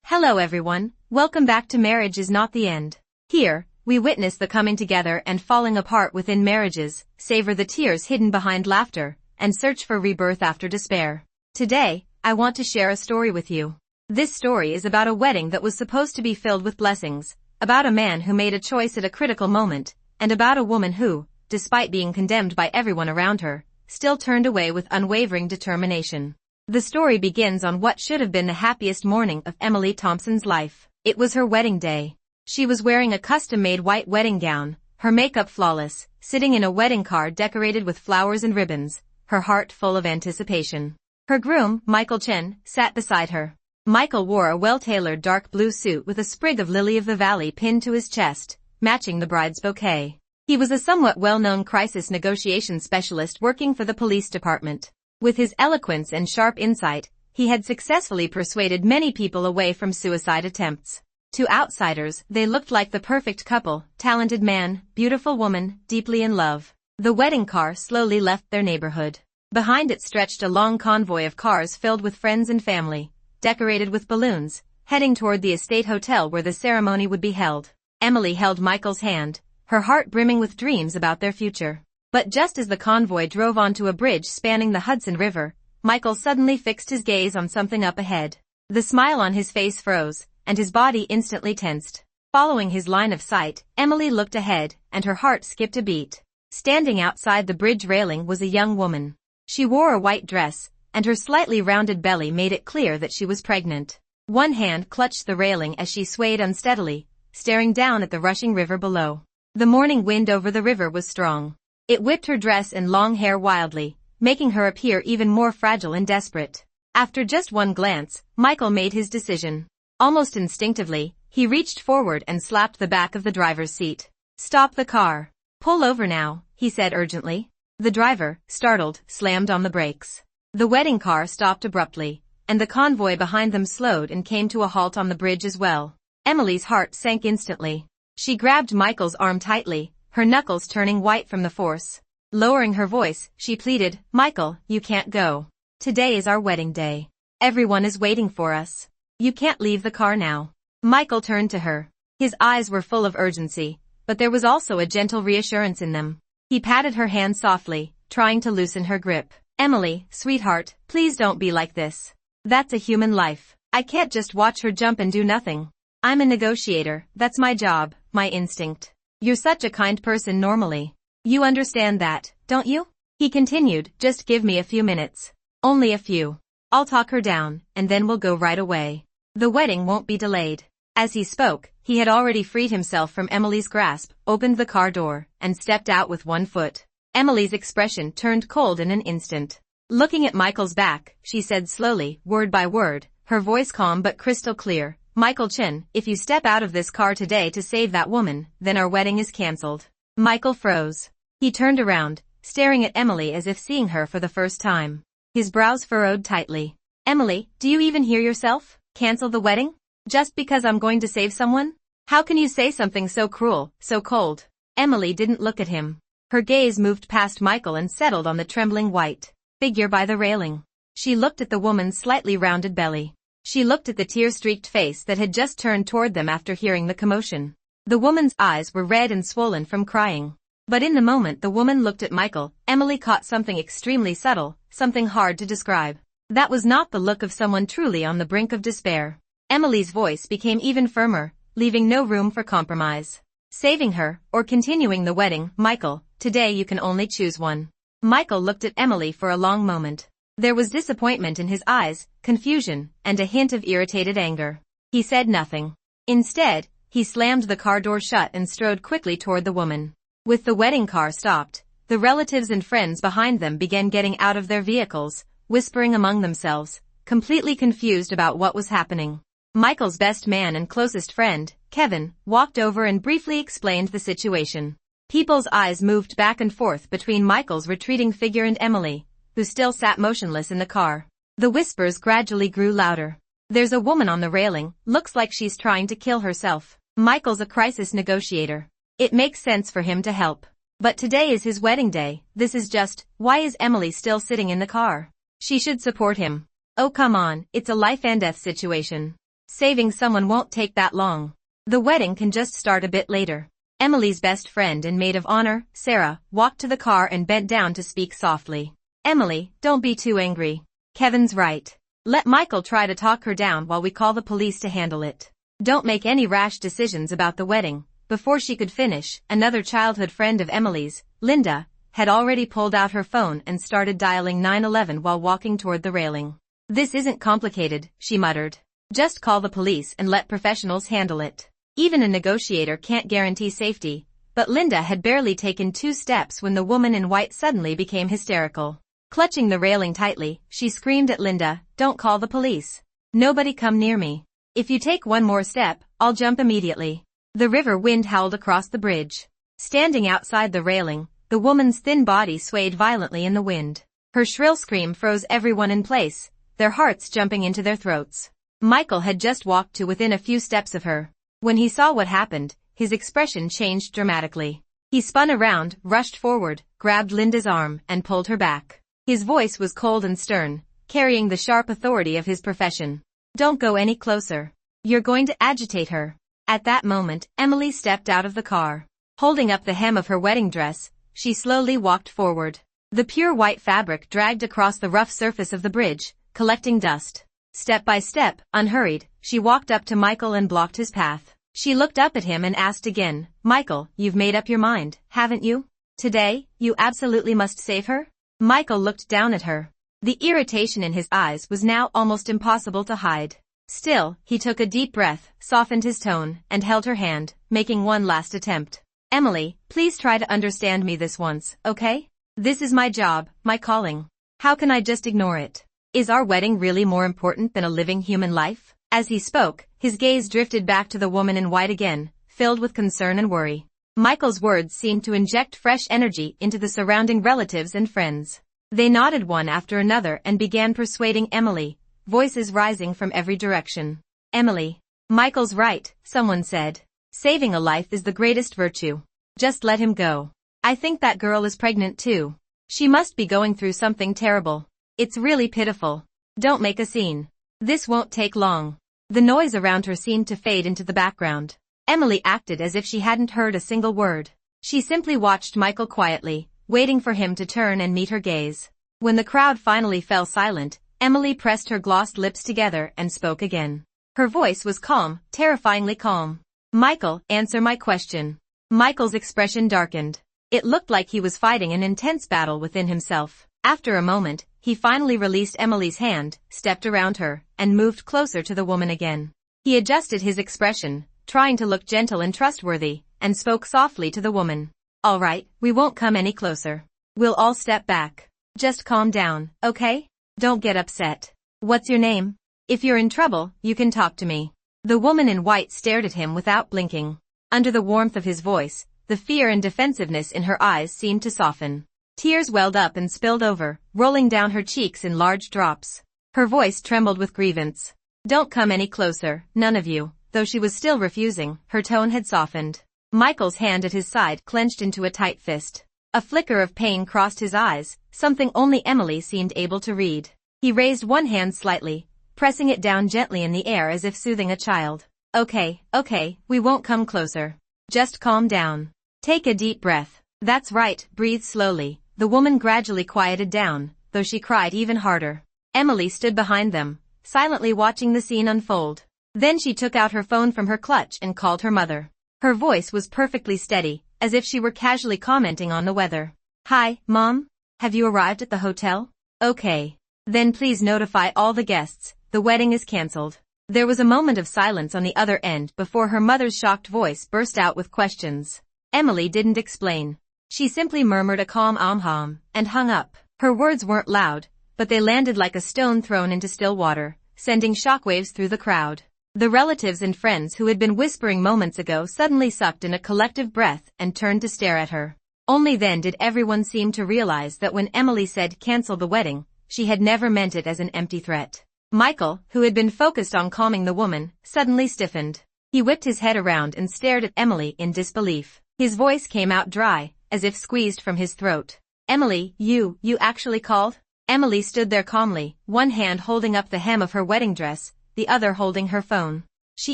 Hello everyone, welcome back to Marriage is Not the End. Here, we witness the coming together and falling apart within marriages, savor the tears hidden behind laughter, and search for rebirth after despair. Today, I want to share a story with you. This story is about a wedding that was supposed to be filled with blessings, about a man who made a choice at a critical moment, and about a woman who, despite being condemned by everyone around her, still turned away with unwavering determination. The story begins on what should have been the happiest morning of Emily Thompson's life. It was her wedding day. She was wearing a custom-made white wedding gown, her makeup flawless, sitting in a wedding car decorated with flowers and ribbons, her heart full of anticipation. Her groom, Michael Chen, sat beside her. Michael wore a well-tailored dark blue suit with a sprig of lily of the valley pinned to his chest, matching the bride's bouquet. He was a somewhat well-known crisis negotiation specialist working for the police department. With his eloquence and sharp insight, he had successfully persuaded many people away from suicide attempts. To outsiders, they looked like the perfect couple, talented man, beautiful woman, deeply in love. The wedding car slowly left their neighborhood. Behind it stretched a long convoy of cars filled with friends and family, decorated with balloons, heading toward the estate hotel where the ceremony would be held. Emily held Michael's hand, her heart brimming with dreams about their future. But just as the convoy drove onto a bridge spanning the Hudson River, Michael suddenly fixed his gaze on something up ahead. The smile on his face froze, and his body instantly tensed. Following his line of sight, Emily looked ahead, and her heart skipped a beat. Standing outside the bridge railing was a young woman. She wore a white dress, and her slightly rounded belly made it clear that she was pregnant. One hand clutched the railing as she swayed unsteadily, staring down at the rushing river below. The morning wind over the river was strong. It whipped her dress and long hair wildly, making her appear even more fragile and desperate. After just one glance, Michael made his decision. Almost instinctively, he reached forward and slapped the back of the driver's seat. "Stop the car. Pull over now," he said urgently. The driver, startled, slammed on the brakes. The wedding car stopped abruptly, and the convoy behind them slowed and came to a halt on the bridge as well. Emily's heart sank instantly. She grabbed Michael's arm tightly, her knuckles turning white from the force. Lowering her voice, she pleaded, "Michael, you can't go. Today is our wedding day. Everyone is waiting for us. You can't leave the car now." Michael turned to her. His eyes were full of urgency, but there was also a gentle reassurance in them. He patted her hand softly, trying to loosen her grip. "Emily, sweetheart, please don't be like this. That's a human life. I can't just watch her jump and do nothing. I'm a negotiator, that's my job, my instinct. You're such a kind person normally. You understand that, don't you?" He continued, "Just give me a few minutes. Only a few. I'll talk her down, and then we'll go right away. The wedding won't be delayed." As he spoke, he had already freed himself from Emily's grasp, opened the car door, and stepped out with one foot. Emily's expression turned cold in an instant. Looking at Michael's back, she said slowly, word by word, her voice calm but crystal clear, "Michael Chen, if you step out of this car today to save that woman, then our wedding is cancelled." Michael froze. He turned around, staring at Emily as if seeing her for the first time. His brows furrowed tightly. "Emily, do you even hear yourself? Cancel the wedding? Just because I'm going to save someone? How can you say something so cruel, so cold?" Emily didn't look at him. Her gaze moved past Michael and settled on the trembling white figure by the railing. She looked at the woman's slightly rounded belly. She looked at the tear-streaked face that had just turned toward them after hearing the commotion. The woman's eyes were red and swollen from crying. But in the moment the woman looked at Michael, Emily caught something extremely subtle, something hard to describe. That was not the look of someone truly on the brink of despair. Emily's voice became even firmer, leaving no room for compromise. "Saving her, or continuing the wedding, Michael, today you can only choose one." Michael looked at Emily for a long moment. There was disappointment in his eyes, confusion, and a hint of irritated anger. He said nothing. Instead, he slammed the car door shut and strode quickly toward the woman. With the wedding car stopped, the relatives and friends behind them began getting out of their vehicles, whispering among themselves, completely confused about what was happening. Michael's best man and closest friend, Kevin, walked over and briefly explained the situation. People's eyes moved back and forth between Michael's retreating figure and Emily, who still sat motionless in the car. The whispers gradually grew louder. "There's a woman on the railing, looks like she's trying to kill herself. Michael's a crisis negotiator. It makes sense for him to help. But today is his wedding day, this is just, why is Emily still sitting in the car? She should support him. Oh come on, it's a life and death situation." Saving someone won't take that long. The wedding can just start a bit later. Emily's best friend and maid of honor, Sarah, walked to the car and bent down to speak softly. Emily, don't be too angry. Kevin's right. Let Michael try to talk her down while we call the police to handle it. Don't make any rash decisions about the wedding. Before she could finish, another childhood friend of Emily's, Linda, had already pulled out her phone and started dialing 911 while walking toward the railing. This isn't complicated, she muttered. Just call the police and let professionals handle it. Even a negotiator can't guarantee safety, but Linda had barely taken 2 steps when the woman in white suddenly became hysterical. Clutching the railing tightly, she screamed at Linda, "Don't call the police. Nobody come near me. If you take one more step, I'll jump immediately." The river wind howled across the bridge. Standing outside the railing, the woman's thin body swayed violently in the wind. Her shrill scream froze everyone in place, their hearts jumping into their throats. Michael had just walked to within a few steps of her. When he saw what happened, his expression changed dramatically. He spun around, rushed forward, grabbed Linda's arm, and pulled her back. His voice was cold and stern, carrying the sharp authority of his profession. "Don't go any closer. You're going to agitate her." At that moment, Emily stepped out of the car. Holding up the hem of her wedding dress, she slowly walked forward. The pure white fabric dragged across the rough surface of the bridge, collecting dust. Step by step, unhurried, she walked up to Michael and blocked his path. She looked up at him and asked again, "Michael, you've made up your mind, haven't you? Today, you absolutely must save her?" Michael looked down at her. The irritation in his eyes was now almost impossible to hide. Still, he took a deep breath, softened his tone, and held her hand, making one last attempt. "Emily, please try to understand me this once, okay? This is my job, my calling. How can I just ignore it? Is our wedding really more important than a living human life?" As he spoke, his gaze drifted back to the woman in white again, filled with concern and worry. Michael's words seemed to inject fresh energy into the surrounding relatives and friends. They nodded one after another and began persuading Emily, voices rising from every direction. "Emily. Michael's right," someone said. "Saving a life is the greatest virtue. Just let him go. I think that girl is pregnant too. She must be going through something terrible. It's really pitiful. Don't make a scene. This won't take long." The noise around her seemed to fade into the background. Emily acted as if she hadn't heard a single word. She simply watched Michael quietly, waiting for him to turn and meet her gaze. When the crowd finally fell silent, Emily pressed her glossed lips together and spoke again. Her voice was calm, terrifyingly calm. "Michael, answer my question." Michael's expression darkened. It looked like he was fighting an intense battle within himself. After a moment, he finally released Emily's hand, stepped around her, and moved closer to the woman again. He adjusted his expression, trying to look gentle and trustworthy, and spoke softly to the woman. "All right, we won't come any closer. We'll all step back. Just calm down, okay? Don't get upset. What's your name? If you're in trouble, you can talk to me." The woman in white stared at him without blinking. Under the warmth of his voice, the fear and defensiveness in her eyes seemed to soften. Tears welled up and spilled over, rolling down her cheeks in large drops. Her voice trembled with grievance. "Don't come any closer, none of you." Though she was still refusing, her tone had softened. Michael's hand at his side clenched into a tight fist. A flicker of pain crossed his eyes, something only Emily seemed able to read. He raised one hand slightly, pressing it down gently in the air as if soothing a child. Okay, we won't come closer. Just calm down. Take a deep breath. That's right, breathe slowly." The woman gradually quieted down, though she cried even harder. Emily stood behind them, silently watching the scene unfold. Then she took out her phone from her clutch and called her mother. Her voice was perfectly steady, as if she were casually commenting on the weather. "Hi, Mom? Have you arrived at the hotel? Okay. Then please notify all the guests, the wedding is cancelled." There was a moment of silence on the other end before her mother's shocked voice burst out with questions. Emily didn't explain. She simply murmured a calm "hum," and hung up. Her words weren't loud, but they landed like a stone thrown into still water, sending shockwaves through the crowd. The relatives and friends who had been whispering moments ago suddenly sucked in a collective breath and turned to stare at her. Only then did everyone seem to realize that when Emily said cancel the wedding, she had never meant it as an empty threat. Michael, who had been focused on calming the woman, suddenly stiffened. He whipped his head around and stared at Emily in disbelief. His voice came out dry, as if squeezed from his throat. "Emily, you actually called?" Emily stood there calmly, one hand holding up the hem of her wedding dress, the other holding her phone. She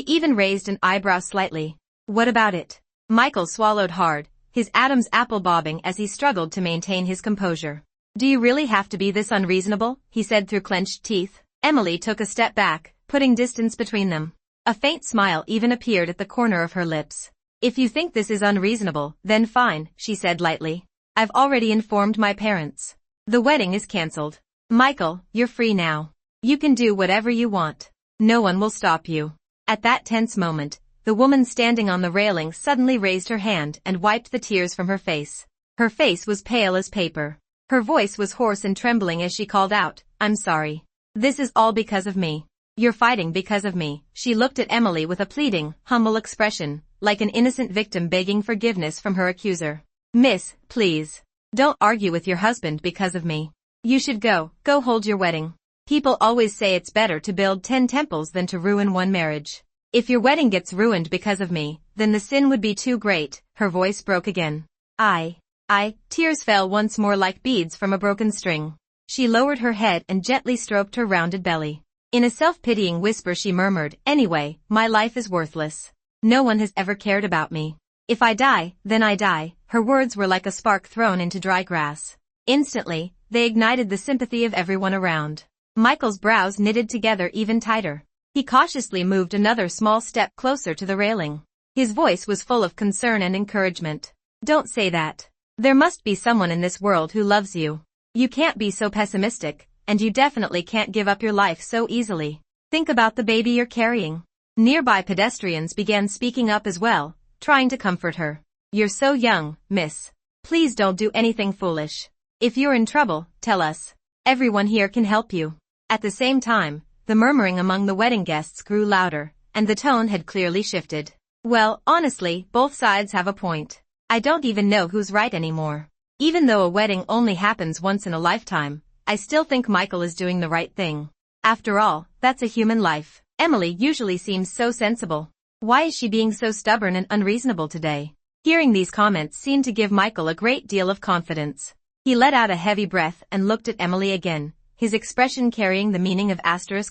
even raised an eyebrow slightly. What about it? Michael swallowed hard, his Adam's apple bobbing as he struggled to maintain his composure. Do you really have to be this unreasonable? He said through clenched teeth. Emily took a step back, putting distance between them. A faint smile even appeared at the corner of her lips. If you think this is unreasonable, then fine, she said lightly. I've already informed my parents. The wedding is cancelled. Michael, you're free now. You can do whatever you want. No one will stop you. At that tense moment, the woman standing on the railing suddenly raised her hand and wiped the tears from her face. Her face was pale as paper. Her voice was hoarse and trembling as she called out, I'm sorry. This is all because of me. You're fighting because of me. She looked at Emily with a pleading, humble expression, like an innocent victim begging forgiveness from her accuser. Miss, please. Don't argue with your husband because of me. You should go hold your wedding. People always say it's better to build 10 temples than to ruin one marriage. If your wedding gets ruined because of me, then the sin would be too great. Her voice broke again. Tears fell once more like beads from a broken string. She lowered her head and gently stroked her rounded belly. In a self-pitying whisper she murmured, anyway, my life is worthless. No one has ever cared about me. If I die, then I die. Her words were like a spark thrown into dry grass. Instantly, they ignited the sympathy of everyone around. Michael's brows knitted together even tighter. He cautiously moved another small step closer to the railing. His voice was full of concern and encouragement. Don't say that. There must be someone in this world who loves you. You can't be so pessimistic, and you definitely can't give up your life so easily. Think about the baby you're carrying. Nearby pedestrians began speaking up as well, trying to comfort her. You're so young, miss. Please don't do anything foolish. If you're in trouble, tell us. Everyone here can help you. At the same time, the murmuring among the wedding guests grew louder, and the tone had clearly shifted. Well, honestly, both sides have a point. I don't even know who's right anymore. Even though a wedding only happens once in a lifetime, I still think Michael is doing the right thing. After all, that's a human life. Emily usually seems so sensible. Why is she being so stubborn and unreasonable today? Hearing these comments seemed to give Michael a great deal of confidence. He let out a heavy breath and looked at Emily again, his expression carrying the meaning of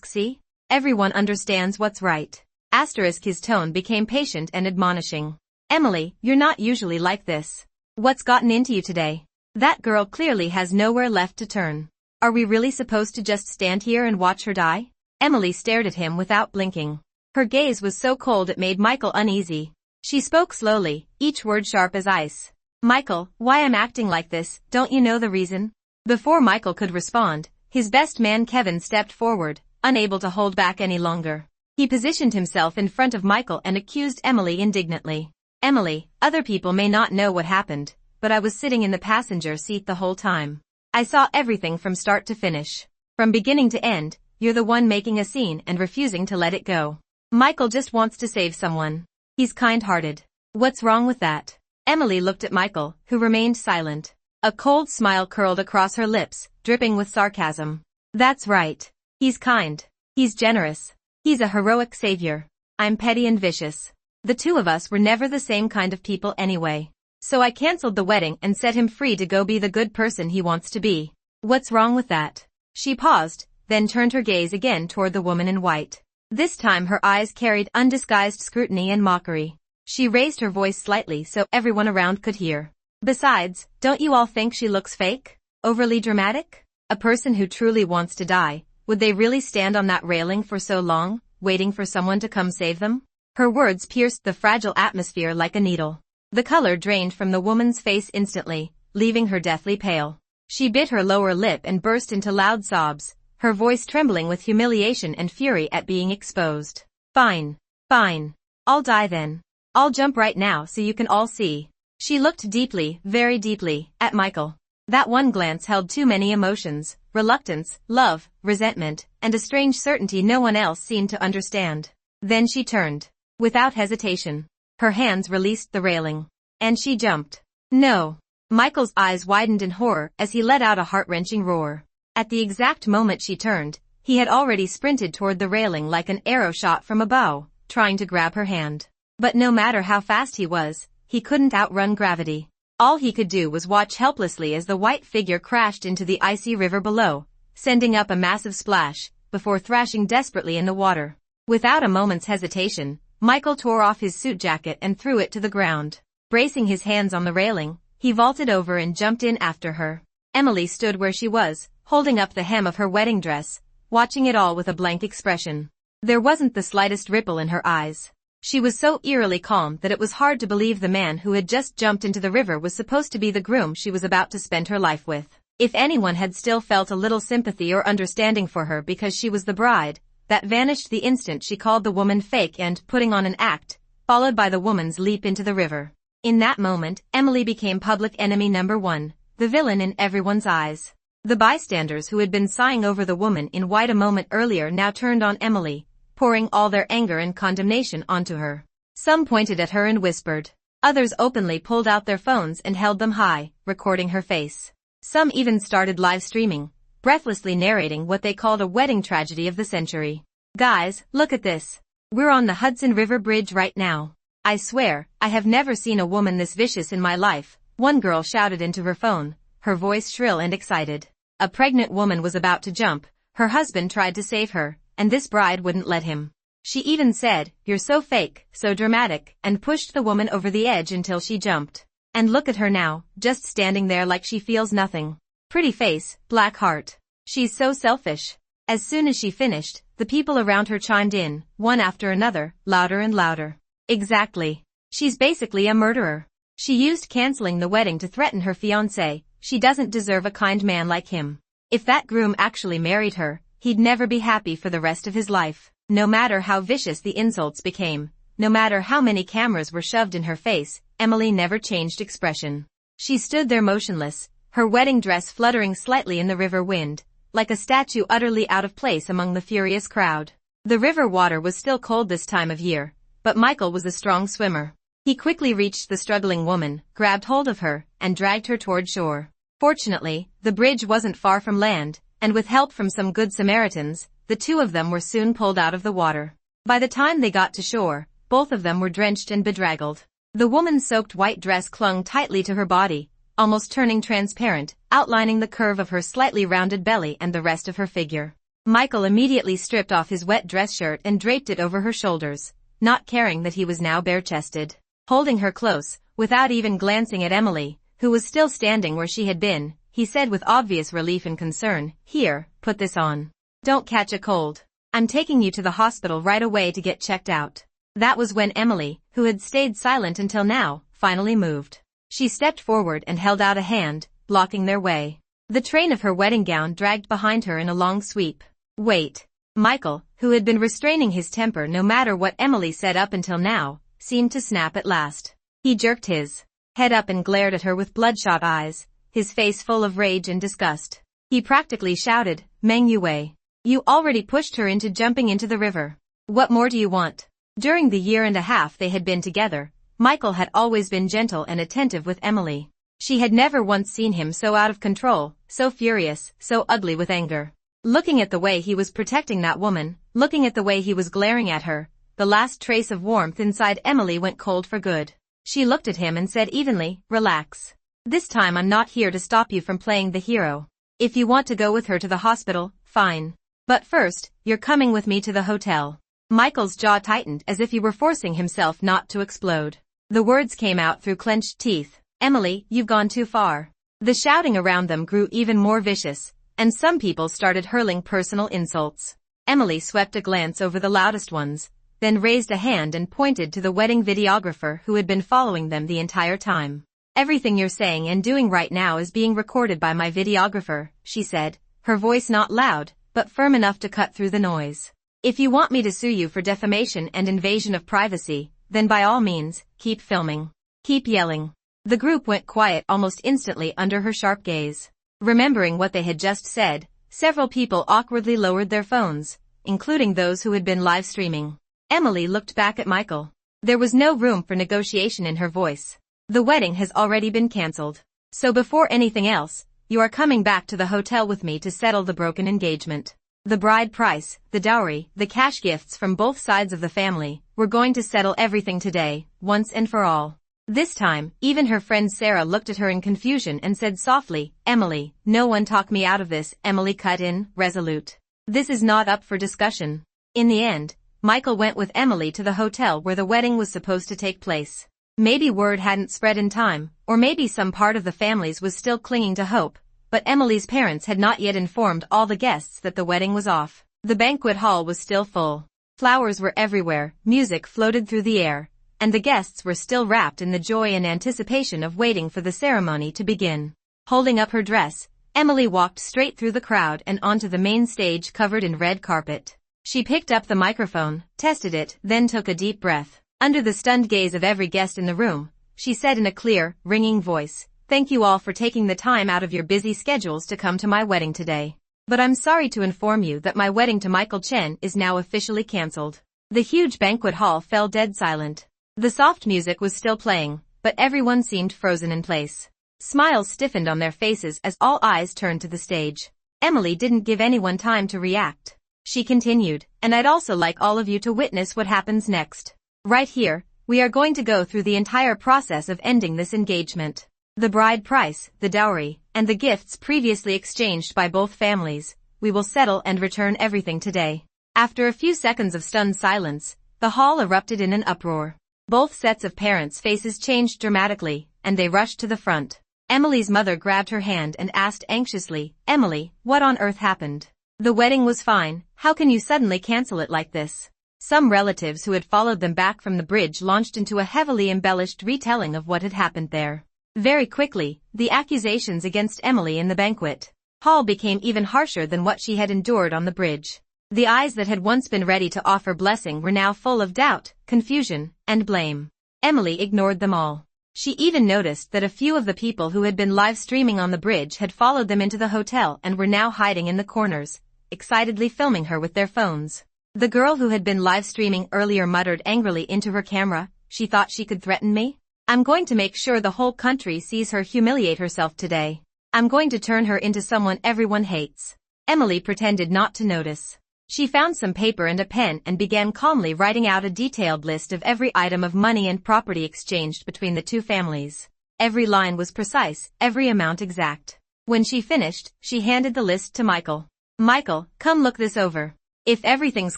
*C. Everyone understands what's right. His tone became patient and admonishing. Emily, you're not usually like this. What's gotten into you today? That girl clearly has nowhere left to turn. Are we really supposed to just stand here and watch her die? Emily stared at him without blinking. Her gaze was so cold it made Michael uneasy. She spoke slowly, each word sharp as ice. Michael, why I'm acting like this, don't you know the reason? Before Michael could respond, his best man Kevin stepped forward, unable to hold back any longer. He positioned himself in front of Michael and accused Emily indignantly. Emily, other people may not know what happened, but I was sitting in the passenger seat the whole time. I saw everything from start to finish. From beginning to end, you're the one making a scene and refusing to let it go. Michael just wants to save someone. He's kind-hearted. What's wrong with that? Emily looked at Michael, who remained silent. A cold smile curled across her lips, dripping with sarcasm. That's right. He's kind. He's generous. He's a heroic savior. I'm petty and vicious. The two of us were never the same kind of people anyway. So I cancelled the wedding and set him free to go be the good person he wants to be. What's wrong with that? She paused, then turned her gaze again toward the woman in white. This time her eyes carried undisguised scrutiny and mockery. She raised her voice slightly so everyone around could hear. Besides, don't you all think she looks fake? Overly dramatic? A person who truly wants to die, would they really stand on that railing for so long, waiting for someone to come save them? Her words pierced the fragile atmosphere like a needle. The color drained from the woman's face instantly, leaving her deathly pale. She bit her lower lip and burst into loud sobs, her voice trembling with humiliation and fury at being exposed. Fine. I'll die then. I'll jump right now so you can all see. She looked deeply, very deeply, at Michael. That one glance held too many emotions, reluctance, love, resentment, and a strange certainty no one else seemed to understand. Then she turned. Without hesitation. Her hands released the railing. And she jumped. No. Michael's eyes widened in horror as he let out a heart-wrenching roar. At the exact moment she turned, he had already sprinted toward the railing like an arrow shot from a bow, trying to grab her hand. But no matter how fast he was, he couldn't outrun gravity. All he could do was watch helplessly as the white figure crashed into the icy river below, sending up a massive splash, before thrashing desperately in the water. Without a moment's hesitation, Michael tore off his suit jacket and threw it to the ground. Bracing his hands on the railing, he vaulted over and jumped in after her. Emily stood where she was, holding up the hem of her wedding dress, watching it all with a blank expression. There wasn't the slightest ripple in her eyes. She was so eerily calm that it was hard to believe the man who had just jumped into the river was supposed to be the groom she was about to spend her life with. If anyone had still felt a little sympathy or understanding for her because she was the bride, that vanished the instant she called the woman fake and putting on an act, followed by the woman's leap into the river. In that moment, Emily became public enemy number one, the villain in everyone's eyes. The bystanders who had been sighing over the woman in white a moment earlier now turned on Emily, pouring all their anger and condemnation onto her. Some pointed at her and whispered. Others openly pulled out their phones and held them high, recording her face. Some even started live streaming, breathlessly narrating what they called a wedding tragedy of the century. Guys, look at this. We're on the Hudson River Bridge right now. I swear, I have never seen a woman this vicious in my life, one girl shouted into her phone, her voice shrill and excited. A pregnant woman was about to jump, her husband tried to save her, and this bride wouldn't let him. She even said, "You're so fake, so dramatic," and pushed the woman over the edge until she jumped. And look at her now, just standing there like she feels nothing. Pretty face, black heart. She's so selfish. As soon as she finished, the people around her chimed in, one after another, louder and louder. Exactly. She's basically a murderer. She used canceling the wedding to threaten her fiancé. She doesn't deserve a kind man like him. If that groom actually married her, he'd never be happy for the rest of his life. No matter how vicious the insults became, no matter how many cameras were shoved in her face, Emily never changed expression. She stood there motionless, her wedding dress fluttering slightly in the river wind, like a statue utterly out of place among the furious crowd. The river water was still cold this time of year, but Michael was a strong swimmer. He quickly reached the struggling woman, grabbed hold of her, and dragged her toward shore. Fortunately, the bridge wasn't far from land, and with help from some good Samaritans, the two of them were soon pulled out of the water. By the time they got to shore, both of them were drenched and bedraggled. The woman's soaked white dress clung tightly to her body, almost turning transparent, outlining the curve of her slightly rounded belly and the rest of her figure. Michael immediately stripped off his wet dress shirt and draped it over her shoulders, not caring that he was now bare-chested. Holding her close, without even glancing at Emily, who was still standing where she had been, he said with obvious relief and concern, "Here, put this on. Don't catch a cold. I'm taking you to the hospital right away to get checked out." That was when Emily, who had stayed silent until now, finally moved. She stepped forward and held out a hand, blocking their way. The train of her wedding gown dragged behind her in a long sweep. "Wait." Michael, who had been restraining his temper no matter what Emily said up until now, seemed to snap at last. He jerked his head up and glared at her with bloodshot eyes, his face full of rage and disgust. He practically shouted, "Meng Yue. You already pushed her into jumping into the river. What more do you want?" During the year and a half they had been together, Michael had always been gentle and attentive with Emily. She had never once seen him so out of control, so furious, so ugly with anger. Looking at the way he was protecting that woman, looking at the way he was glaring at her, the last trace of warmth inside Emily went cold for good. She looked at him and said evenly, "Relax. This time I'm not here to stop you from playing the hero. If you want to go with her to the hospital, fine. But first, you're coming with me to the hotel." Michael's jaw tightened as if he were forcing himself not to explode. The words came out through clenched teeth. "Emily, you've gone too far." The shouting around them grew even more vicious, and some people started hurling personal insults. Emily swept a glance over the loudest ones, then raised a hand and pointed to the wedding videographer who had been following them the entire time. "Everything you're saying and doing right now is being recorded by my videographer," she said, her voice not loud, but firm enough to cut through the noise. "If you want me to sue you for defamation and invasion of privacy, then by all means, keep filming. Keep yelling." The group went quiet almost instantly under her sharp gaze. Remembering what they had just said, several people awkwardly lowered their phones, including those who had been live streaming. Emily looked back at Michael. There was no room for negotiation in her voice. "The wedding has already been cancelled. So before anything else, you are coming back to the hotel with me to settle the broken engagement. The bride price, the dowry, the cash gifts from both sides of the family, we're going to settle everything today, once and for all." This time, even her friend Sarah looked at her in confusion and said softly, "Emily, no one talk me out of this." Emily cut in, resolute. "This is not up for discussion. In the end, Michael went with Emily to the hotel where the wedding was supposed to take place. Maybe word hadn't spread in time, or maybe some part of the families was still clinging to hope, but Emily's parents had not yet informed all the guests that the wedding was off. The banquet hall was still full. Flowers were everywhere, music floated through the air, and the guests were still wrapped in the joy and anticipation of waiting for the ceremony to begin. Holding up her dress, Emily walked straight through the crowd and onto the main stage covered in red carpet. She picked up the microphone, tested it, then took a deep breath. Under the stunned gaze of every guest in the room, she said in a clear, ringing voice, "Thank you all for taking the time out of your busy schedules to come to my wedding today. But I'm sorry to inform you that my wedding to Michael Chen is now officially cancelled." The huge banquet hall fell dead silent. The soft music was still playing, but everyone seemed frozen in place. Smiles stiffened on their faces as all eyes turned to the stage. Emily didn't give anyone time to react. She continued, "And I'd also like all of you to witness what happens next. Right here, we are going to go through the entire process of ending this engagement. The bride price, the dowry, and the gifts previously exchanged by both families, we will settle and return everything today." After a few seconds of stunned silence, the hall erupted in an uproar. Both sets of parents' faces changed dramatically, and they rushed to the front. Emily's mother grabbed her hand and asked anxiously, "Emily, what on earth happened? The wedding was fine, how can you suddenly cancel it like this?" Some relatives who had followed them back from the bridge launched into a heavily embellished retelling of what had happened there. Very quickly, the accusations against Emily in the banquet hall became even harsher than what she had endured on the bridge. The eyes that had once been ready to offer blessing were now full of doubt, confusion, and blame. Emily ignored them all. She even noticed that a few of the people who had been live streaming on the bridge had followed them into the hotel and were now hiding in the corners, excitedly filming her with their phones. The girl who had been live streaming earlier muttered angrily into her camera, "She thought she could threaten me? I'm going to make sure the whole country sees her humiliate herself today. I'm going to turn her into someone everyone hates." Emily pretended not to notice. She found some paper and a pen and began calmly writing out a detailed list of every item of money and property exchanged between the two families. Every line was precise, every amount exact. When she finished, she handed the list to Michael. "Michael, come look this over. If everything's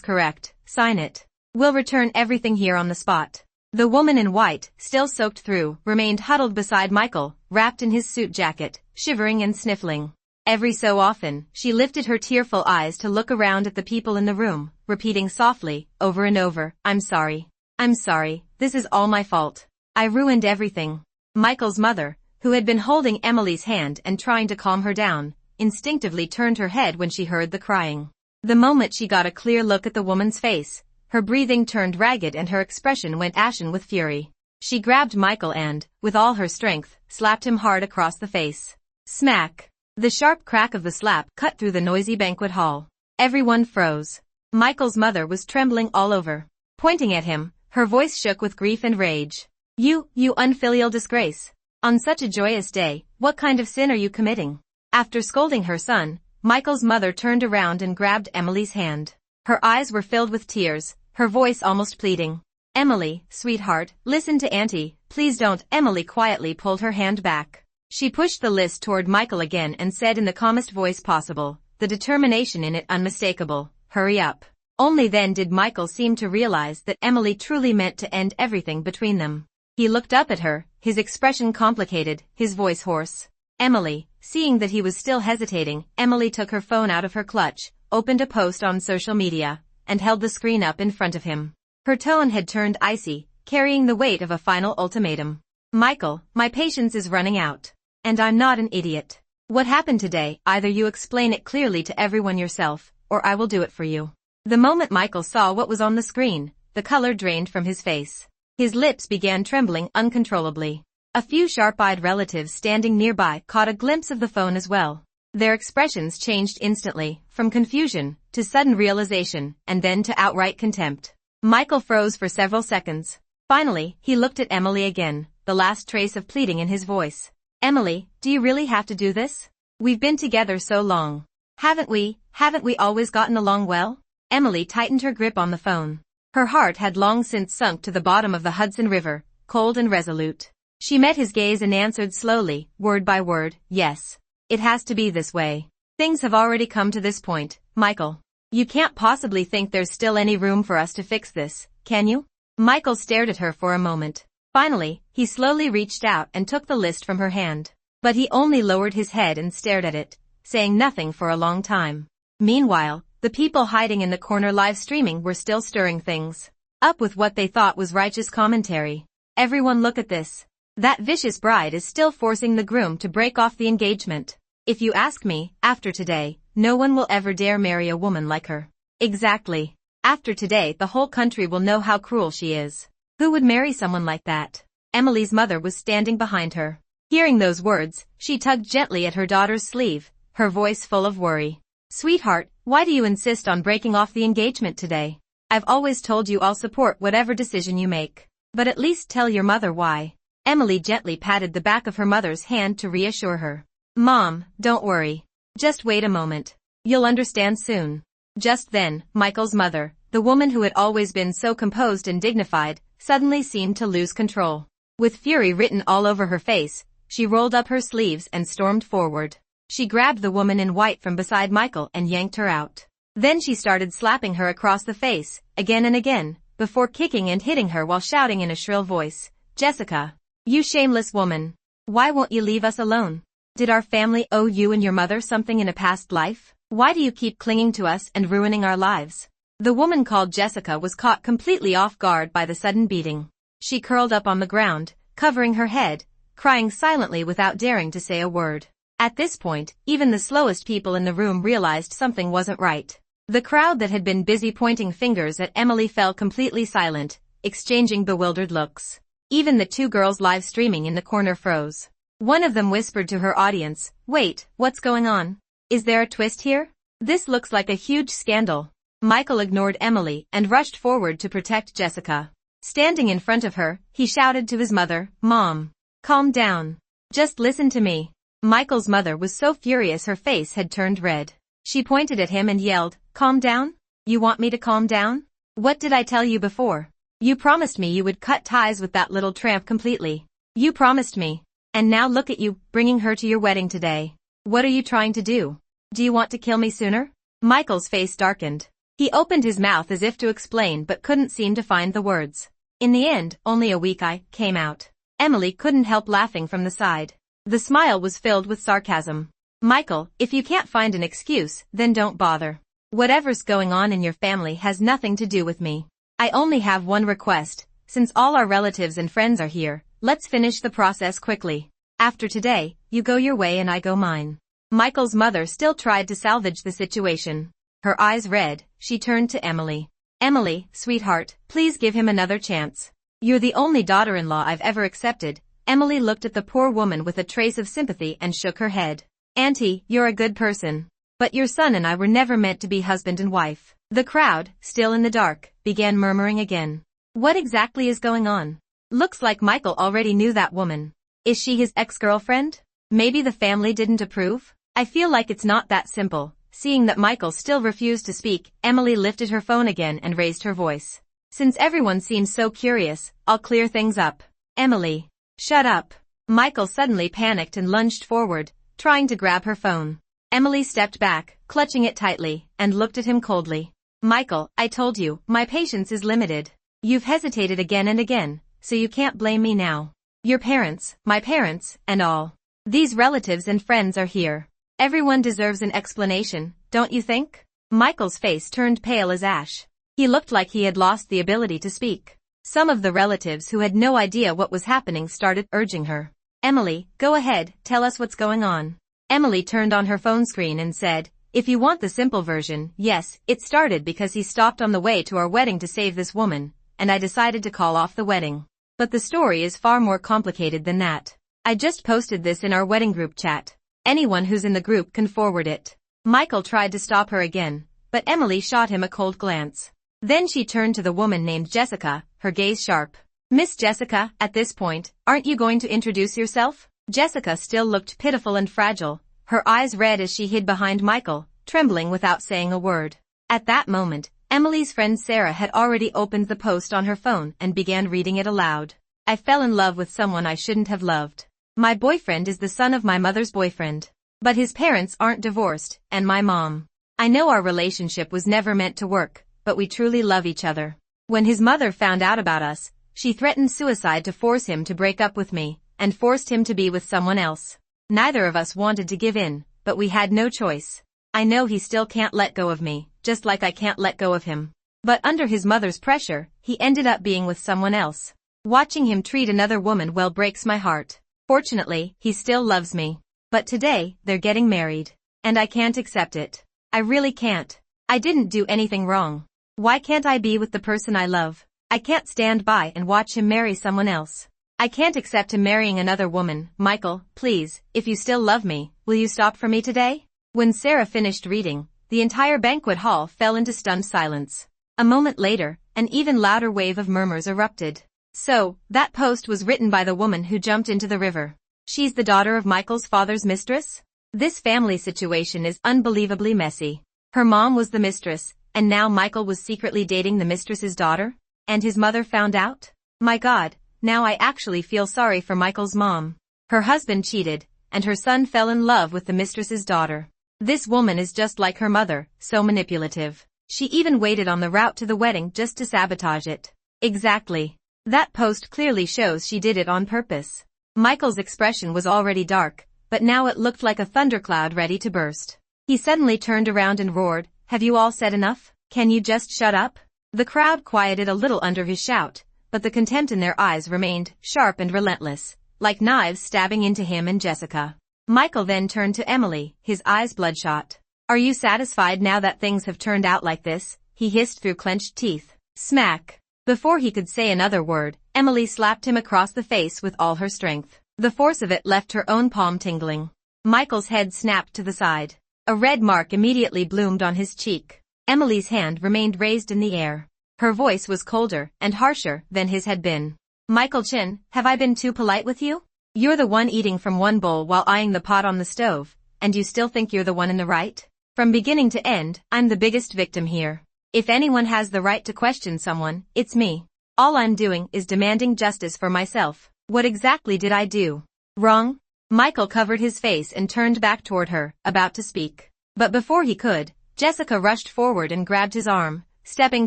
correct, sign it. We'll return everything here on the spot." The woman in white, still soaked through, remained huddled beside Michael, wrapped in his suit jacket, shivering and sniffling. Every so often, she lifted her tearful eyes to look around at the people in the room, repeating softly, over and over, "I'm sorry. I'm sorry, this is all my fault. I ruined everything." Michael's mother, who had been holding Emily's hand and trying to calm her down, instinctively turned her head when she heard the crying. The moment she got a clear look at the woman's face, her breathing turned ragged and her expression went ashen with fury. She grabbed Michael and, with all her strength, slapped him hard across the face. Smack! The sharp crack of the slap cut through the noisy banquet hall. Everyone froze. Michael's mother was trembling all over. Pointing at him, her voice shook with grief and rage. You unfilial disgrace. On such a joyous day, what kind of sin are you committing?" After scolding her son, Michael's mother turned around and grabbed Emily's hand. Her eyes were filled with tears, her voice almost pleading. "Emily, sweetheart, listen to Auntie, please don't." Emily quietly pulled her hand back. She pushed the list toward Michael again and said in the calmest voice possible, the determination in it unmistakable, "Hurry up." Only then did Michael seem to realize that Emily truly meant to end everything between them. He looked up at her, his expression complicated, his voice hoarse. "Emily," seeing that he was still hesitating, Emily took her phone out of her clutch, opened a post on social media, and held the screen up in front of him. Her tone had turned icy, carrying the weight of a final ultimatum. "Michael, my patience is running out. And I'm not an idiot. What happened today, either you explain it clearly to everyone yourself, or I will do it for you." The moment Michael saw what was on the screen, the color drained from his face. His lips began trembling uncontrollably. A few sharp-eyed relatives standing nearby caught a glimpse of the phone as well. Their expressions changed instantly, from confusion, to sudden realization, and then to outright contempt. Michael froze for several seconds. Finally, he looked at Emily again, the last trace of pleading in his voice. "Emily, do you really have to do this? We've been together so long. Haven't we always gotten along well?" Emily tightened her grip on the phone. Her heart had long since sunk to the bottom of the Hudson River, cold and resolute. She met his gaze and answered slowly, word by word, "Yes. It has to be this way. Things have already come to this point, Michael. You can't possibly think there's still any room for us to fix this, can you? Michael stared at her for a moment. Finally, he slowly reached out and took the list from her hand. But he only lowered his head and stared at it, saying nothing for a long time. Meanwhile, the people hiding in the corner live streaming were still stirring things up with what they thought was righteous commentary. Everyone look at this. That vicious bride is still forcing the groom to break off the engagement. If you ask me, after today, no one will ever dare marry a woman like her. Exactly. After today the whole country will know how cruel she is. Who would marry someone like that? Emily's mother was standing behind her. Hearing those words, she tugged gently at her daughter's sleeve, her voice full of worry. Sweetheart, why do you insist on breaking off the engagement today? I've always told you I'll support whatever decision you make. But at least tell your mother why. Emily gently patted the back of her mother's hand to reassure her. Mom, don't worry. Just wait a moment. You'll understand soon. Just then, Michael's mother, the woman who had always been so composed and dignified, suddenly seemed to lose control. With fury written all over her face, she rolled up her sleeves and stormed forward. She grabbed the woman in white from beside Michael and yanked her out. Then she started slapping her across the face, again and again, before kicking and hitting her while shouting in a shrill voice, Jessica, you shameless woman. Why won't you leave us alone? Did our family owe you and your mother something in a past life? Why do you keep clinging to us and ruining our lives? The woman called Jessica was caught completely off guard by the sudden beating. She curled up on the ground, covering her head, crying silently without daring to say a word. At this point, even the slowest people in the room realized something wasn't right. The crowd that had been busy pointing fingers at Emily fell completely silent, exchanging bewildered looks. Even the two girls live streaming in the corner froze. One of them whispered to her audience, wait, what's going on? Is there a twist here? This looks like a huge scandal. Michael ignored Emily and rushed forward to protect Jessica. Standing in front of her, he shouted to his mother, Mom, calm down. Just listen to me. Michael's mother was so furious her face had turned red. She pointed at him and yelled, calm down? You want me to calm down? What did I tell you before? You promised me you would cut ties with that little tramp completely. You promised me. And now look at you, bringing her to your wedding today. What are you trying to do? Do you want to kill me sooner? Michael's face darkened. He opened his mouth as if to explain but couldn't seem to find the words. In the end, only a weak eye came out. Emily couldn't help laughing from the side. The smile was filled with sarcasm. Michael, if you can't find an excuse, then don't bother. Whatever's going on in your family has nothing to do with me. I only have one request. Since all our relatives and friends are here, let's finish the process quickly. After today, you go your way and I go mine. Michael's mother still tried to salvage the situation. Her eyes red, she turned to Emily. Emily, sweetheart, please give him another chance. You're the only daughter-in-law I've ever accepted. Emily looked at the poor woman with a trace of sympathy and shook her head. Auntie, you're a good person. But your son and I were never meant to be husband and wife. The crowd, still in the dark, began murmuring again. What exactly is going on? Looks like Michael already knew that woman. Is she his ex-girlfriend? Maybe the family didn't approve? I feel like it's not that simple. Seeing that Michael still refused to speak, Emily lifted her phone again and raised her voice. Since everyone seems so curious, I'll clear things up. Emily. Shut up. Michael suddenly panicked and lunged forward, trying to grab her phone. Emily stepped back, clutching it tightly, and looked at him coldly. Michael, I told you, my patience is limited. You've hesitated again and again, so you can't blame me now. Your parents, my parents, and all these relatives and friends are here. Everyone deserves an explanation, don't you think? Michael's face turned pale as ash. He looked like he had lost the ability to speak. Some of the relatives who had no idea what was happening started urging her. Emily, go ahead, tell us what's going on. Emily turned on her phone screen and said, if you want the simple version, yes, it started because he stopped on the way to our wedding to save this woman, and I decided to call off the wedding. But the story is far more complicated than that. I just posted this in our wedding group chat. Anyone who's in the group can forward it. Michael tried to stop her again, but Emily shot him a cold glance. Then she turned to the woman named Jessica, her gaze sharp. Miss Jessica, at this point, aren't you going to introduce yourself? Jessica still looked pitiful and fragile, her eyes red as she hid behind Michael, trembling without saying a word. At that moment, Emily's friend Sarah had already opened the post on her phone and began reading it aloud. I fell in love with someone I shouldn't have loved. My boyfriend is the son of my mother's boyfriend. But his parents aren't divorced, and my mom I know our relationship was never meant to work, but we truly love each other. When his mother found out about us, she threatened suicide to force him to break up with me, and forced him to be with someone else. Neither of us wanted to give in, but we had no choice. I know he still can't let go of me, just like I can't let go of him. But under his mother's pressure, he ended up being with someone else. Watching him treat another woman well breaks my heart. Fortunately, he still loves me. But today, they're getting married. And I can't accept it. I really can't. I didn't do anything wrong. Why can't I be with the person I love? I can't stand by and watch him marry someone else. I can't accept him marrying another woman. Michael, please, if you still love me, will you stop for me today? When Sarah finished reading, the entire banquet hall fell into stunned silence. A moment later, an even louder wave of murmurs erupted. So, that post was written by the woman who jumped into the river. She's the daughter of Michael's father's mistress? This family situation is unbelievably messy. Her mom was the mistress, and now Michael was secretly dating the mistress's daughter? And his mother found out? My God, now I actually feel sorry for Michael's mom. Her husband cheated, and her son fell in love with the mistress's daughter. This woman is just like her mother, so manipulative. She even waited on the route to the wedding just to sabotage it. Exactly. That post clearly shows she did it on purpose. Michael's expression was already dark, but now it looked like a thundercloud ready to burst. He suddenly turned around and roared, "Have you all said enough? Can you just shut up?" The crowd quieted a little under his shout, but the contempt in their eyes remained sharp and relentless, like knives stabbing into him and Jessica. Michael then turned to Emily, his eyes bloodshot. "Are you satisfied now that things have turned out like this?" he hissed through clenched teeth. Smack! Before he could say another word, Emily slapped him across the face with all her strength. The force of it left her own palm tingling. Michael's head snapped to the side. A red mark immediately bloomed on his cheek. Emily's hand remained raised in the air. Her voice was colder and harsher than his had been. "Michael Chin, have I been too polite with you? You're the one eating from one bowl while eyeing the pot on the stove, and you still think you're the one in the right? From beginning to end, I'm the biggest victim here. If anyone has the right to question someone, it's me. All I'm doing is demanding justice for myself. What exactly did I do wrong?" Michael covered his face and turned back toward her, about to speak. But before he could, Jessica rushed forward and grabbed his arm, stepping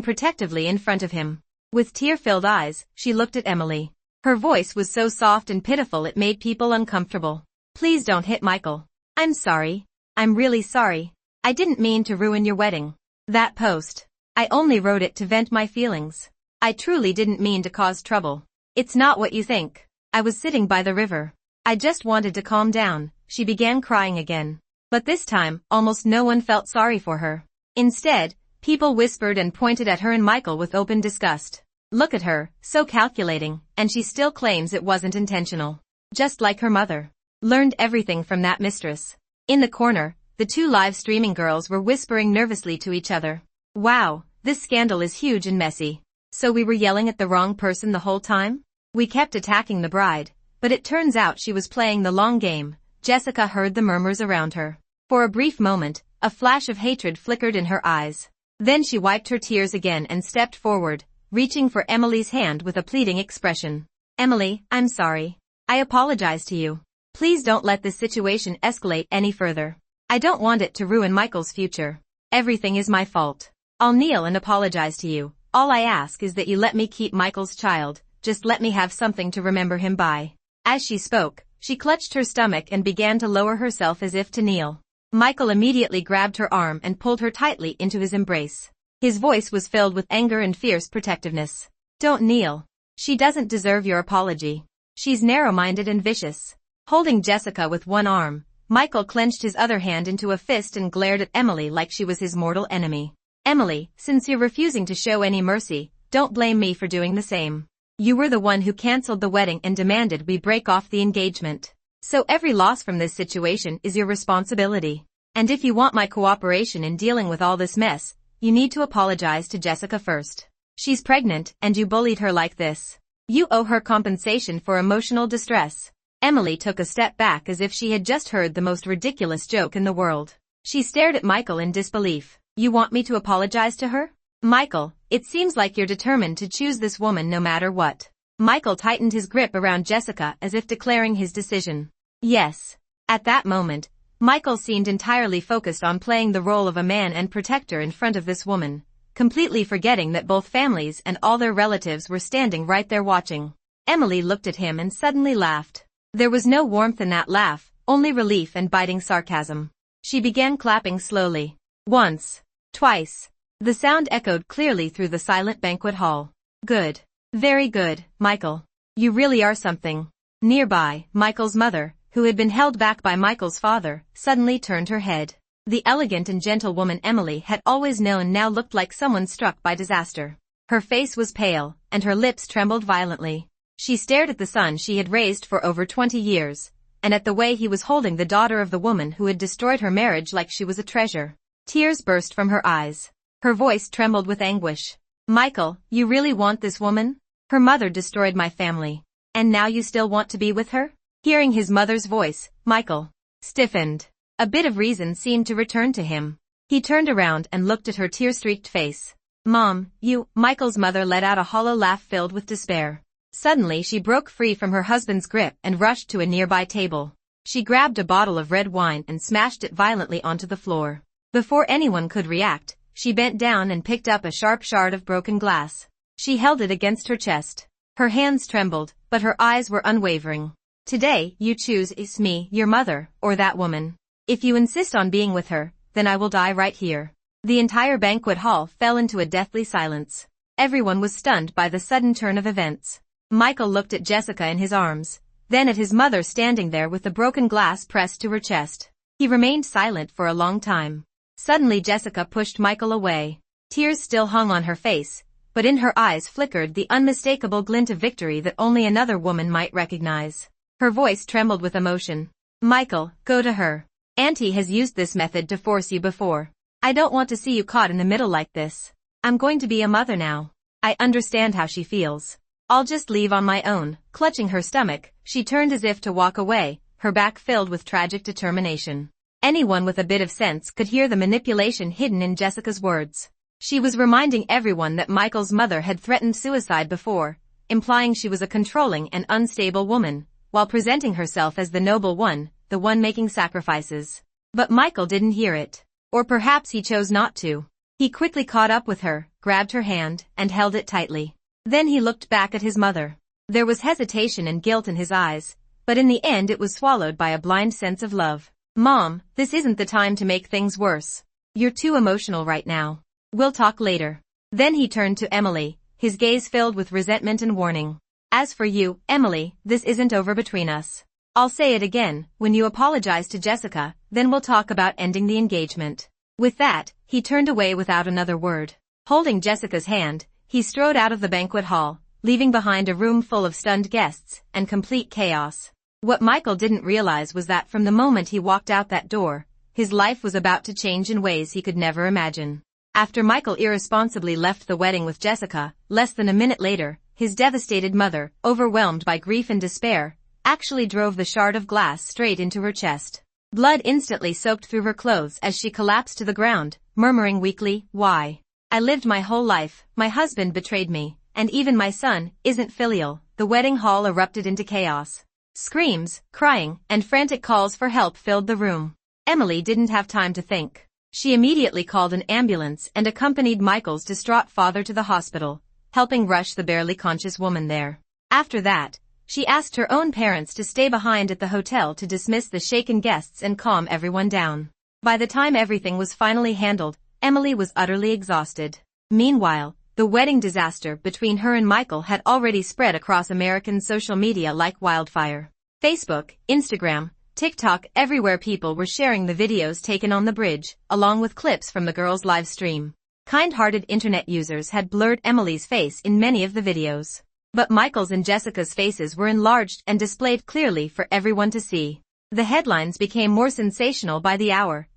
protectively in front of him. With tear-filled eyes, she looked at Emily. Her voice was so soft and pitiful it made people uncomfortable. "Please don't hit Michael. I'm sorry. I'm really sorry. I didn't mean to ruin your wedding. That post. I only wrote it to vent my feelings. I truly didn't mean to cause trouble. It's not what you think. I was sitting by the river. I just wanted to calm down." She began crying again. But this time, almost no one felt sorry for her. Instead, people whispered and pointed at her and Michael with open disgust. "Look at her, so calculating, and she still claims it wasn't intentional. Just like her mother. Learned everything from that mistress." In the corner, the two live streaming girls were whispering nervously to each other. "Wow, this scandal is huge and messy. So we were yelling at the wrong person the whole time? We kept attacking the bride, but it turns out she was playing the long game." Jessica heard the murmurs around her. For a brief moment, a flash of hatred flickered in her eyes. Then she wiped her tears again and stepped forward, reaching for Emily's hand with a pleading expression. "Emily, I'm sorry. I apologize to you. Please don't let this situation escalate any further. I don't want it to ruin Michael's future. Everything is my fault. I'll kneel and apologize to you. All I ask is that you let me keep Michael's child. Just let me have something to remember him by." As she spoke, she clutched her stomach and began to lower herself as if to kneel. Michael immediately grabbed her arm and pulled her tightly into his embrace. His voice was filled with anger and fierce protectiveness. "Don't kneel. She doesn't deserve your apology. She's narrow-minded and vicious." Holding Jessica with one arm, Michael clenched his other hand into a fist and glared at Emily like she was his mortal enemy. "Emily, since you're refusing to show any mercy, don't blame me for doing the same. You were the one who canceled the wedding and demanded we break off the engagement. So every loss from this situation is your responsibility. And if you want my cooperation in dealing with all this mess, you need to apologize to Jessica first. She's pregnant, and you bullied her like this. You owe her compensation for emotional distress." Emily took a step back as if she had just heard the most ridiculous joke in the world. She stared at Michael in disbelief. "You want me to apologize to her? Michael, it seems like you're determined to choose this woman no matter what." Michael tightened his grip around Jessica as if declaring his decision. Yes. At that moment, Michael seemed entirely focused on playing the role of a man and protector in front of this woman, completely forgetting that both families and all their relatives were standing right there watching. Emily looked at him and suddenly laughed. There was no warmth in that laugh, only relief and biting sarcasm. She began clapping slowly. Once. Twice. The sound echoed clearly through the silent banquet hall. Good. Very good, Michael. You really are something. Nearby, Michael's mother, who had been held back by Michael's father, suddenly turned her head. The elegant and gentle woman Emily had always known now looked like someone struck by disaster. Her face was pale, and her lips trembled violently. She stared at the son she had raised for over 20 years, and at the way he was holding the daughter of the woman who had destroyed her marriage like she was a treasure. Tears burst from her eyes. Her voice trembled with anguish. Michael, you really want this woman? Her mother destroyed my family. And now you still want to be with her? Hearing his mother's voice, Michael stiffened. A bit of reason seemed to return to him. He turned around and looked at her tear-streaked face. Mom, Michael's mother let out a hollow laugh filled with despair. Suddenly she broke free from her husband's grip and rushed to a nearby table. She grabbed a bottle of red wine and smashed it violently onto the floor. Before anyone could react, she bent down and picked up a sharp shard of broken glass. She held it against her chest. Her hands trembled, but her eyes were unwavering. Today, you choose is me, your mother, or that woman. If you insist on being with her, then I will die right here. The entire banquet hall fell into a deathly silence. Everyone was stunned by the sudden turn of events. Michael looked at Jessica in his arms, then at his mother standing there with the broken glass pressed to her chest. He remained silent for a long time. Suddenly Jessica pushed Michael away. Tears still hung on her face, but in her eyes flickered the unmistakable glint of victory that only another woman might recognize. Her voice trembled with emotion. Michael, go to her. Auntie has used this method to force you before. I don't want to see you caught in the middle like this. I'm going to be a mother now. I understand how she feels. I'll just leave on my own. Clutching her stomach, she turned as if to walk away, her back filled with tragic determination. Anyone with a bit of sense could hear the manipulation hidden in Jessica's words. She was reminding everyone that Michael's mother had threatened suicide before, implying she was a controlling and unstable woman, while presenting herself as the noble one, the one making sacrifices. But Michael didn't hear it. Or perhaps he chose not to. He quickly caught up with her, grabbed her hand, and held it tightly. Then he looked back at his mother. There was hesitation and guilt in his eyes, but in the end it was swallowed by a blind sense of love. Mom, this isn't the time to make things worse. You're too emotional right now. We'll talk later. Then he turned to Emily, his gaze filled with resentment and warning. As for you, Emily, this isn't over between us. I'll say it again, when you apologize to Jessica, then we'll talk about ending the engagement. With that, he turned away without another word. Holding Jessica's hand, he strode out of the banquet hall, leaving behind a room full of stunned guests and complete chaos. What Michael didn't realize was that from the moment he walked out that door, his life was about to change in ways he could never imagine. After Michael irresponsibly left the wedding with Jessica, less than a minute later, his devastated mother, overwhelmed by grief and despair, actually drove the shard of glass straight into her chest. Blood instantly soaked through her clothes as she collapsed to the ground, murmuring weakly, "Why? I lived my whole life, my husband betrayed me, and even my son isn't filial." The wedding hall erupted into chaos. Screams, crying, and frantic calls for help filled the room. Emily didn't have time to think. She immediately called an ambulance and accompanied Michael's distraught father to the hospital, helping rush the barely conscious woman there. After that, she asked her own parents to stay behind at the hotel to dismiss the shaken guests and calm everyone down. By the time everything was finally handled, Emily was utterly exhausted. Meanwhile, the wedding disaster between her and Michael had already spread across American social media like wildfire. Facebook, Instagram, TikTok, everywhere people were sharing the videos taken on the bridge, along with clips from the girls' live stream. Kind-hearted internet users had blurred Emily's face in many of the videos. But Michael's and Jessica's faces were enlarged and displayed clearly for everyone to see. The headlines became more sensational by the hour.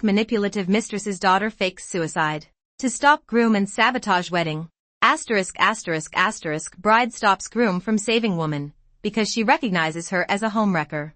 Manipulative mistress's daughter fakes suicide. To stop groom and sabotage wedding. Bride stops groom from saving woman, because she recognizes her as a homewrecker.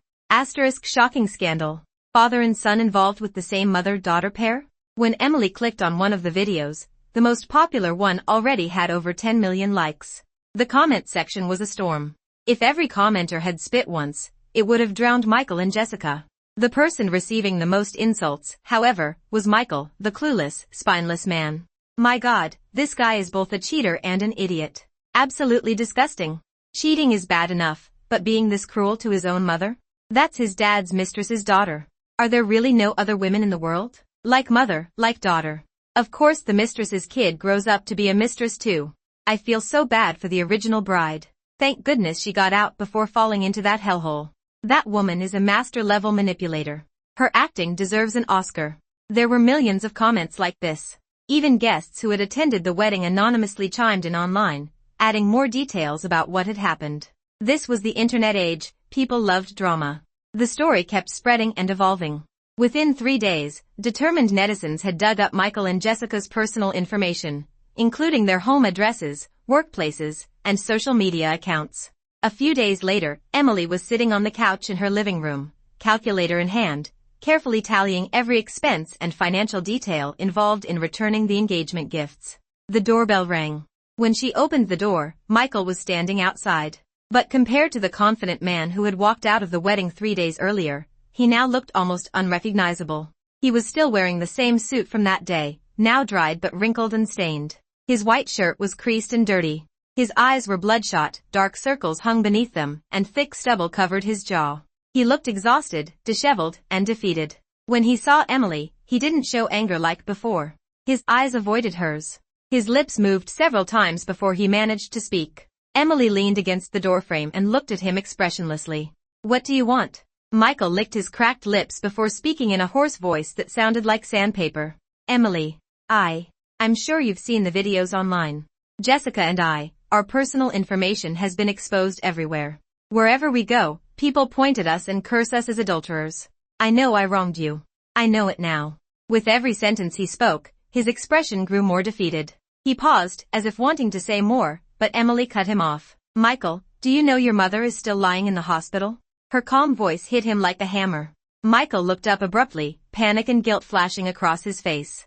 Shocking scandal. Father and son involved with the same mother-daughter pair? When Emily clicked on one of the videos, the most popular one already had over 10 million likes. The comment section was a storm. If every commenter had spit once, it would have drowned Michael and Jessica. The person receiving the most insults, however, was Michael, the clueless, spineless man. My God, this guy is both a cheater and an idiot. Absolutely disgusting. Cheating is bad enough, but being this cruel to his own mother? That's his dad's mistress's daughter. Are there really no other women in the world? Like mother, like daughter. Of course the mistress's kid grows up to be a mistress too. I feel so bad for the original bride. Thank goodness she got out before falling into that hellhole. That woman is a master-level manipulator. Her acting deserves an Oscar. There were millions of comments like this. Even guests who had attended the wedding anonymously chimed in online, adding more details about what had happened. This was the internet age, people loved drama. The story kept spreading and evolving. Within 3 days, determined netizens had dug up Michael and Jessica's personal information, including their home addresses, workplaces, and social media accounts. A few days later, Emily was sitting on the couch in her living room, calculator in hand, carefully tallying every expense and financial detail involved in returning the engagement gifts. The doorbell rang. When she opened the door, Michael was standing outside. But compared to the confident man who had walked out of the wedding 3 days earlier, he now looked almost unrecognizable. He was still wearing the same suit from that day, now dried but wrinkled and stained. His white shirt was creased and dirty. His eyes were bloodshot, dark circles hung beneath them, and thick stubble covered his jaw. He looked exhausted, disheveled, and defeated. When he saw Emily, he didn't show anger like before. His eyes avoided hers. His lips moved several times before he managed to speak. Emily leaned against the doorframe and looked at him expressionlessly. What do you want? Michael licked his cracked lips before speaking in a hoarse voice that sounded like sandpaper. Emily. I'm sure you've seen the videos online. Jessica and our personal information has been exposed everywhere. Wherever we go, people point at us and curse us as adulterers. I know I wronged you. I know it now. With every sentence he spoke, his expression grew more defeated. He paused, as if wanting to say more, but Emily cut him off. Michael, do you know your mother is still lying in the hospital? Her calm voice hit him like a hammer. Michael looked up abruptly, panic and guilt flashing across his face.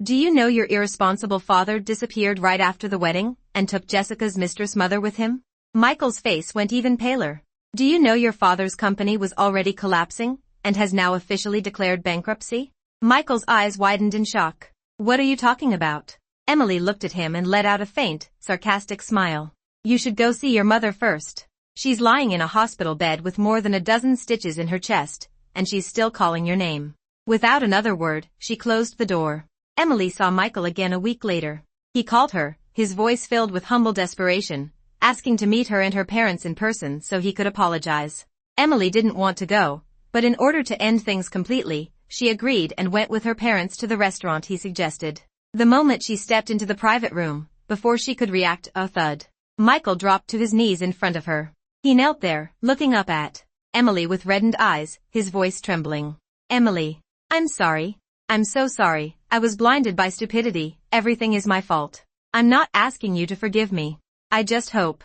Do you know your irresponsible father disappeared right after the wedding, and took Jessica's mistress mother with him? Michael's face went even paler. Do you know your father's company was already collapsing, and has now officially declared bankruptcy? Michael's eyes widened in shock. What are you talking about? Emily looked at him and let out a faint, sarcastic smile. You should go see your mother first. She's lying in a hospital bed with more than a dozen stitches in her chest, and she's still calling your name. Without another word, she closed the door. Emily saw Michael again a week later. He called her, his voice filled with humble desperation, asking to meet her and her parents in person so he could apologize. Emily didn't want to go, but in order to end things completely, she agreed and went with her parents to the restaurant he suggested. The moment she stepped into the private room, before she could react, a thud. Michael dropped to his knees in front of her. He knelt there, looking up at Emily with reddened eyes, his voice trembling. Emily. I'm sorry. I'm so sorry. I was blinded by stupidity. Everything is my fault. I'm not asking you to forgive me. I just hope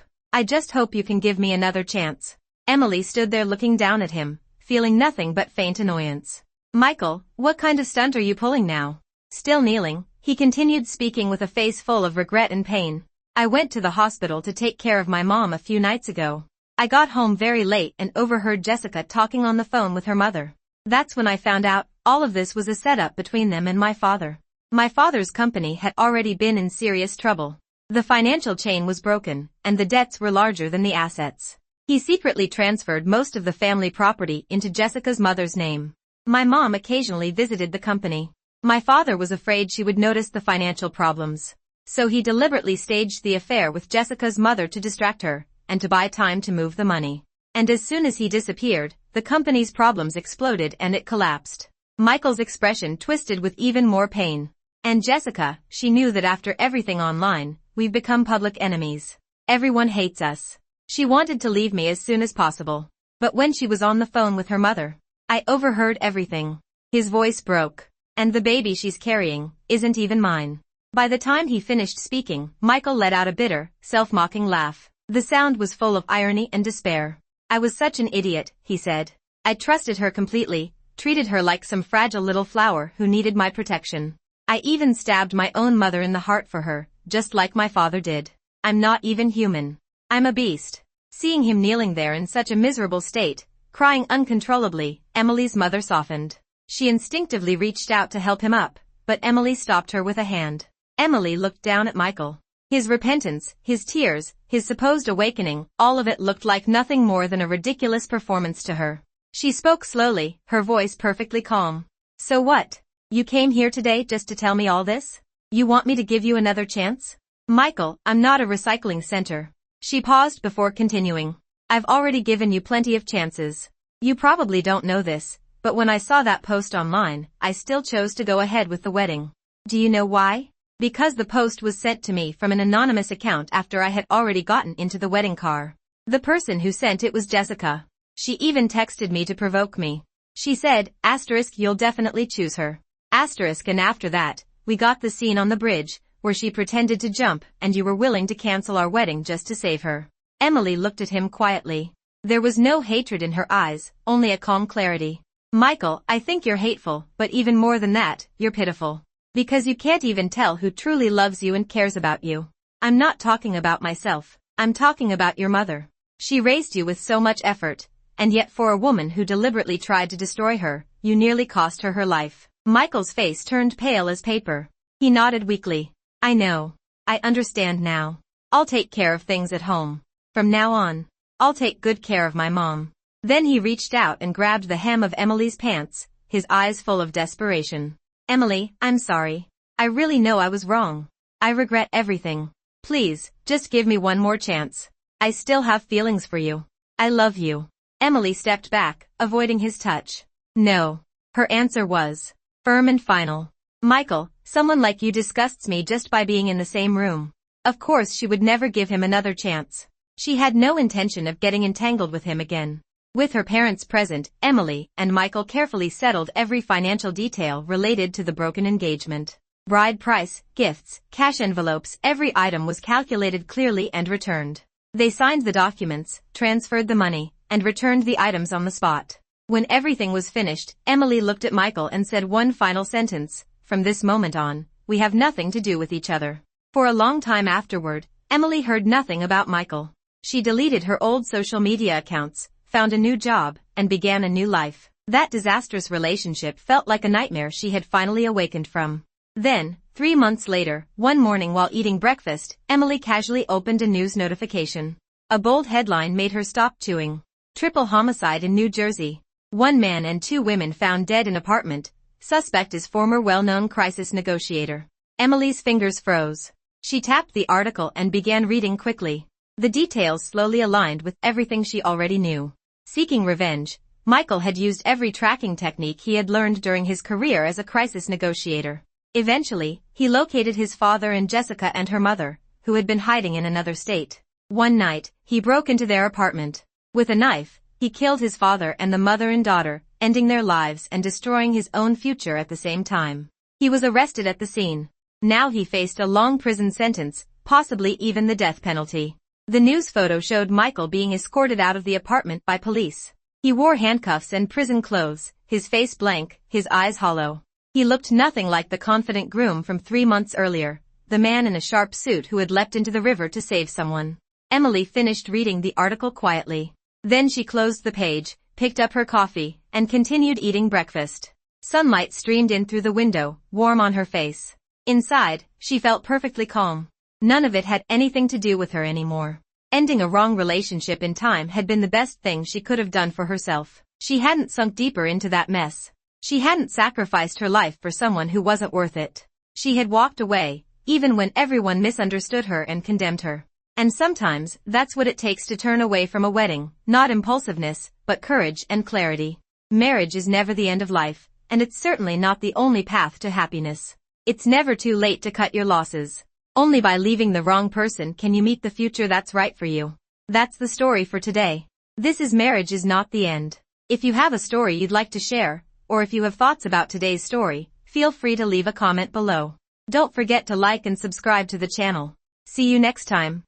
you can give me another chance. Emily stood there looking down at him, feeling nothing but faint annoyance. Michael, what kind of stunt are you pulling now? Still kneeling, he continued speaking with a face full of regret and pain. I went to the hospital to take care of my mom a few nights ago. I got home very late and overheard Jessica talking on the phone with her mother. That's when I found out all of this was a setup between them and my father. My father's company had already been in serious trouble. The financial chain was broken, and the debts were larger than the assets. He secretly transferred most of the family property into Jessica's mother's name. My mom occasionally visited the company. My father was afraid she would notice the financial problems. So he deliberately staged the affair with Jessica's mother to distract her, and to buy time to move the money. And as soon as he disappeared, the company's problems exploded and it collapsed. Michael's expression twisted with even more pain. And Jessica, she knew that after everything online, we've become public enemies. Everyone hates us. She wanted to leave me as soon as possible. But when she was on the phone with her mother, I overheard everything. His voice broke. And the baby she's carrying isn't even mine. By the time he finished speaking, Michael let out a bitter, self-mocking laugh. The sound was full of irony and despair. I was such an idiot, he said. I trusted her completely, treated her like some fragile little flower who needed my protection. I even stabbed my own mother in the heart for her, just like my father did. I'm not even human. I'm a beast. Seeing him kneeling there in such a miserable state, crying uncontrollably, Emily's mother softened. She instinctively reached out to help him up, but Emily stopped her with a hand. Emily looked down at Michael. His repentance, his tears, his supposed awakening, all of it looked like nothing more than a ridiculous performance to her. She spoke slowly, her voice perfectly calm. So what? You came here today just to tell me all this? You want me to give you another chance? Michael, I'm not a recycling center. She paused before continuing. I've already given you plenty of chances. You probably don't know this, but when I saw that post online, I still chose to go ahead with the wedding. Do you know why? Because the post was sent to me from an anonymous account after I had already gotten into the wedding car. The person who sent it was Jessica. She even texted me to provoke me. She said, * you'll definitely choose her. * and after that, we got the scene on the bridge, where she pretended to jump and you were willing to cancel our wedding just to save her. Emily looked at him quietly. There was no hatred in her eyes, only a calm clarity. Michael, I think you're hateful, but even more than that, you're pitiful. Because you can't even tell who truly loves you and cares about you. I'm not talking about myself. I'm talking about your mother. She raised you with so much effort, and yet for a woman who deliberately tried to destroy her, you nearly cost her her life. Michael's face turned pale as paper. He nodded weakly. I know. I understand now. I'll take care of things at home. From now on, I'll take good care of my mom. Then he reached out and grabbed the hem of Emily's pants, his eyes full of desperation. Emily, I'm sorry. I really know I was wrong. I regret everything. Please, just give me one more chance. I still have feelings for you. I love you. Emily stepped back, avoiding his touch. No. Her answer was firm and final. Michael, someone like you disgusts me just by being in the same room. Of course she would never give him another chance. She had no intention of getting entangled with him again. With her parents present, Emily and Michael carefully settled every financial detail related to the broken engagement. Bride price, gifts, cash envelopes, every item was calculated clearly and returned. They signed the documents, transferred the money, and returned the items on the spot. When everything was finished, Emily looked at Michael and said one final sentence, from this moment on, we have nothing to do with each other. For a long time afterward, Emily heard nothing about Michael. She deleted her old social media accounts, found a new job, and began a new life. That disastrous relationship felt like a nightmare she had finally awakened from. Then, 3 months later, one morning while eating breakfast, Emily casually opened a news notification. A bold headline made her stop chewing. Triple homicide in New Jersey. 1 man and 2 women found dead in apartment. Suspect is former well-known crisis negotiator. Emily's fingers froze. She tapped the article and began reading quickly. The details slowly aligned with everything she already knew. Seeking revenge, Michael had used every tracking technique he had learned during his career as a crisis negotiator. Eventually, he located his father and Jessica and her mother, who had been hiding in another state. One night, he broke into their apartment. With a knife, he killed his father and the mother and daughter, ending their lives and destroying his own future at the same time. He was arrested at the scene. Now he faced a long prison sentence, possibly even the death penalty. The news photo showed Michael being escorted out of the apartment by police. He wore handcuffs and prison clothes, his face blank, his eyes hollow. He looked nothing like the confident groom from 3 months earlier, the man in a sharp suit who had leapt into the river to save someone. Emily finished reading the article quietly. Then she closed the page, picked up her coffee, and continued eating breakfast. Sunlight streamed in through the window, warm on her face. Inside, she felt perfectly calm. None of it had anything to do with her anymore. Ending a wrong relationship in time had been the best thing she could have done for herself. She hadn't sunk deeper into that mess. She hadn't sacrificed her life for someone who wasn't worth it. She had walked away, even when everyone misunderstood her and condemned her. And sometimes, that's what it takes to turn away from a wedding, not impulsiveness, but courage and clarity. Marriage is never the end of life, and it's certainly not the only path to happiness. It's never too late to cut your losses. Only by leaving the wrong person can you meet the future that's right for you. That's the story for today. This is Marriage is Not the End. If you have a story you'd like to share, or if you have thoughts about today's story, feel free to leave a comment below. Don't forget to like and subscribe to the channel. See you next time.